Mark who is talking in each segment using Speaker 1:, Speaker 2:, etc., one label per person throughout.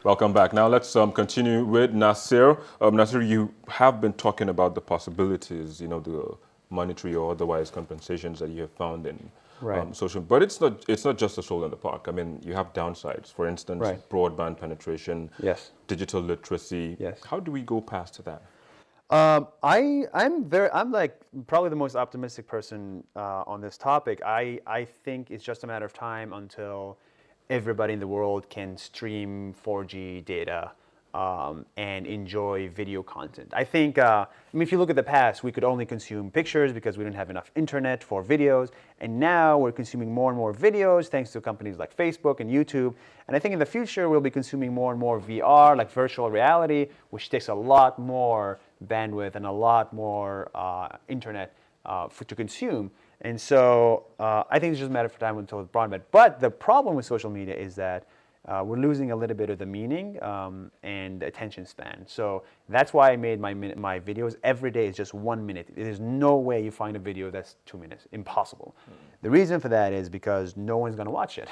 Speaker 1: Welcome back. Now let's continue with Nasir. Nasir, you have been talking about the possibilities, the monetary or otherwise compensations that you have found in
Speaker 2: Right.
Speaker 1: social, but it's not just a stroll in the park. I mean, you have downsides. For instance,
Speaker 2: Right.
Speaker 1: broadband penetration,
Speaker 2: Yes.
Speaker 1: digital literacy.
Speaker 2: Yes.
Speaker 1: How do we go past that?
Speaker 2: I'm like probably the most optimistic person on this topic. I think it's just a matter of time until everybody in the world can stream 4G data and enjoy video content. I think, if you look at the past, we could only consume pictures because we didn't have enough internet for videos. And now we're consuming more and more videos thanks to companies like Facebook and YouTube. And I think in the future, we'll be consuming more and more VR, like virtual reality, which takes a lot more bandwidth and a lot more internet to consume. And so I think it's just a matter of time until it's broadband. But the problem with social media is that we're losing a little bit of the meaning and attention span. So that's why I made my videos every day is just 1 minute. There's no way you find a video that's 2 minutes. Impossible. The reason for that is because no one's going to watch it.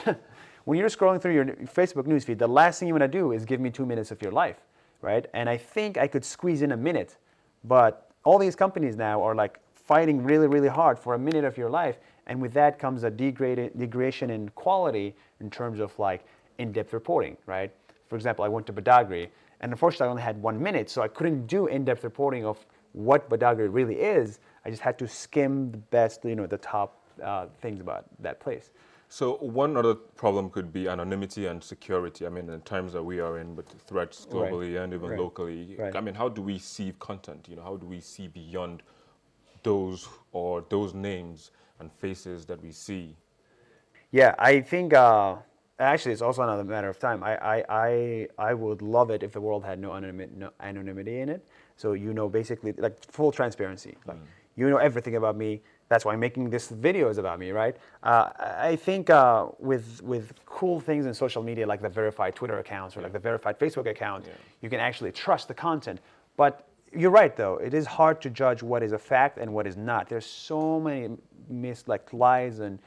Speaker 2: When you're scrolling through your Facebook newsfeed, the last thing you want to do is give me 2 minutes of your life, right? And I think I could squeeze in a minute, but all these companies now are like fighting really, really hard for a minute of your life. And with that comes a degradation in quality in terms of like in-depth reporting, right? For example, I went to Badagry, and unfortunately I only had 1 minute, so I couldn't do in-depth reporting of what Badagry really is. I just had to skim the best, the top things about that place.
Speaker 1: So one other problem could be anonymity and security. I mean, in times that we are in, with threats globally and even locally.
Speaker 2: Right.
Speaker 1: I mean, how do we see content? How do we see beyond those names and faces that we see?
Speaker 2: Yeah, I think actually it's also another matter of time. I would love it if the world had no anonymity in it. So basically like full transparency. Like everything about me. That's why making this video is about me, right? I think with cool things in social media like the verified Twitter accounts or like the verified Facebook account, you can actually trust the content. But you're right, though. It is hard to judge what is a fact and what is not. There's so many lies and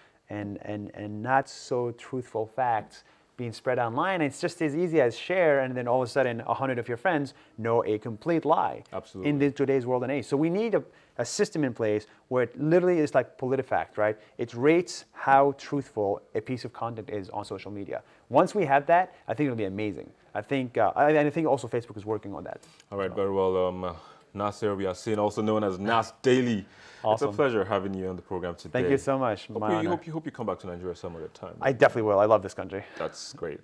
Speaker 2: not so truthful facts being spread online. It's just as easy as share, and then all of a sudden 100 of your friends know a complete lie.
Speaker 1: Absolutely.
Speaker 2: In today's world and age. So we need a system in place where it literally is like PolitiFact, right? It rates how truthful a piece of content is on social media. Once we have that, I think it'll be amazing. I think also Facebook is working on that.
Speaker 1: All right, very well. Nasir, we are seeing also known as Nas Daily.
Speaker 2: Awesome.
Speaker 1: It's a pleasure having you on the program today.
Speaker 2: Thank you so much.
Speaker 1: Hope you come back to Nigeria some other time.
Speaker 2: I definitely will. I love this country.
Speaker 1: That's great.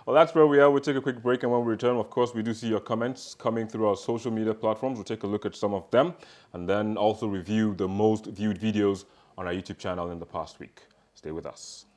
Speaker 1: Well, that's where we are. We'll take a quick break, and when we return, of course, we do see your comments coming through our social media platforms. We'll take a look at some of them, and then also review the most viewed videos on our YouTube channel in the past week. Stay with us.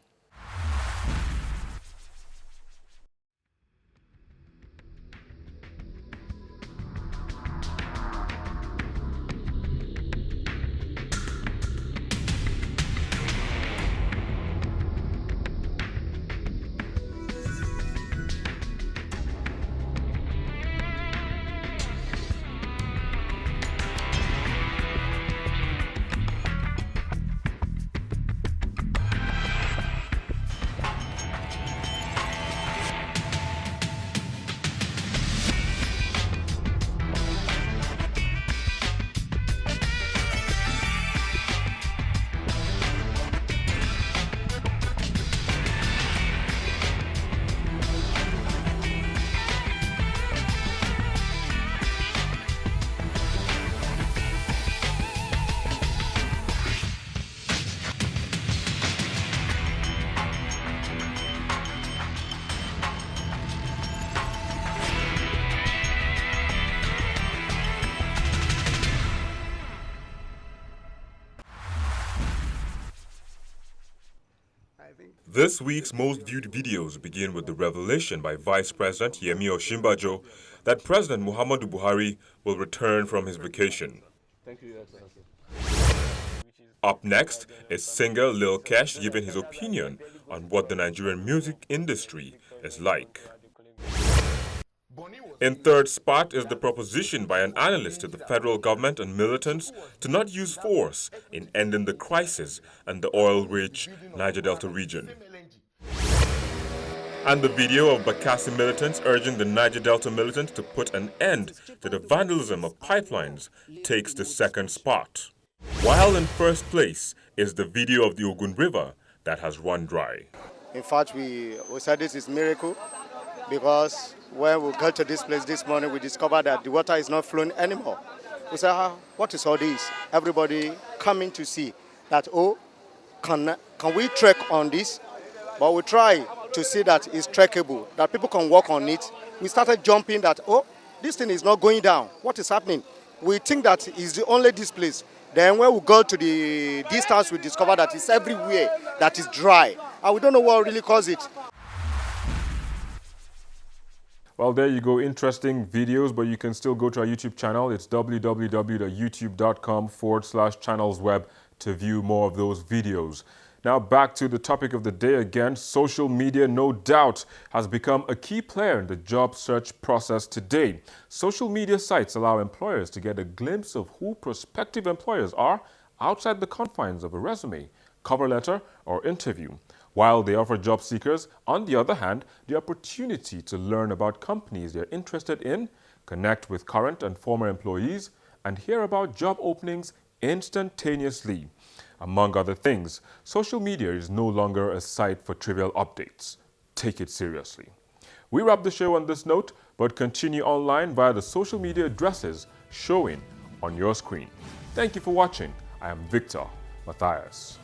Speaker 1: This week's most viewed videos begin with the revelation by Vice President Yemi Osinbajo that President Muhammadu Buhari will return from his vacation.
Speaker 3: Thank you, Excellency.
Speaker 1: Up next is singer Lil Kesh giving his opinion on what the Nigerian music industry is like. In third spot is the proposition by an analyst to the federal government and militants to not use force in ending the crisis in the oil-rich Niger Delta region. And the video of Bakassi militants urging the Niger Delta militants to put an end to the vandalism of pipelines takes the second spot. While in first place is the video of the Ogun River that has run dry.
Speaker 3: In fact, we said this is a miracle because when we got to this place this morning, we discovered that the water is not flowing anymore. We said, what is all this? Everybody coming to see that, oh, can we trek on this? But we try to see that it's trekkable, that people can walk on it. We started jumping that, oh, this thing is not going down. What is happening? We think that it's only this place. Then when we go to the distance, we discover that it's everywhere, that is dry. And we don't know what really caused it.
Speaker 1: Well, there you go. Interesting videos, but you can still go to our YouTube channel. It's www.youtube.com/channelsweb to view more of those videos. Now back to the topic of the day again. Social media, no doubt, has become a key player in the job search process today. Social media sites allow employers to get a glimpse of who prospective employers are outside the confines of a resume, cover letter, or interview. While they offer job seekers, on the other hand, the opportunity to learn about companies they're interested in, connect with current and former employees, and hear about job openings instantaneously. Among other things, social media is no longer a site for trivial updates. Take it seriously. We wrap the show on this note, but continue online via the social media addresses showing on your screen. Thank you for watching. I am Victor Matthias.